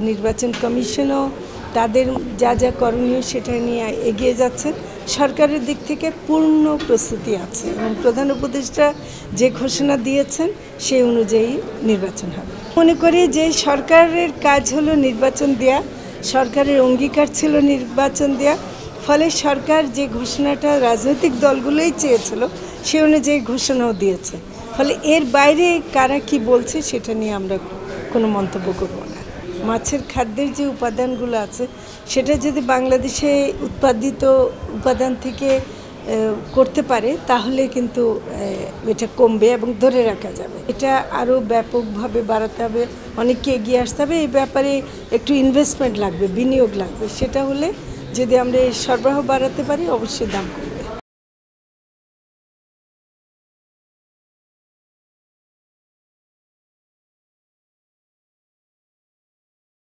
নির্বাচন কমিশনও তাদের যা যা করণীয় সেটা নিয়ে এগিয়ে যাচ্ছে। সরকারের দিক থেকে পূর্ণ প্রস্তুতি আছে এবং প্রধান উপদেষ্টা যে ঘোষণা দিয়েছেন সেই অনুযায়ী নির্বাচন হবে। মনে করি যে সরকারের কাজ হলো নির্বাচন দেয়া, সরকারের অঙ্গীকার ছিল নির্বাচন দেয়া, ফলে সরকার যে ঘোষণাটা রাজনৈতিক দলগুলোই চেয়েছিল সে অনুযায়ী ঘোষণাও দিয়েছে। ফলে এর বাইরে কারা কি বলছে সেটা নিয়ে আমরা কোনো মন্তব্য করব না। মাছের খাদ্যের যে উপাদানগুলো আছে সেটা যদি বাংলাদেশে উৎপাদিত উপাদান থেকে করতে পারে তাহলে কিন্তু এটা কমবে এবং ধরে রাখা যাবে। এটা আরও ব্যাপকভাবে বাড়াতে হবে, অনেককে এগিয়ে আসতে হবে। এই ব্যাপারে একটু ইনভেস্টমেন্ট লাগবে, বিনিয়োগ লাগবে। সেটা হলে যদি আমরা এই সরবরাহ বাড়াতে পারি অবশ্যই দাম কমবে।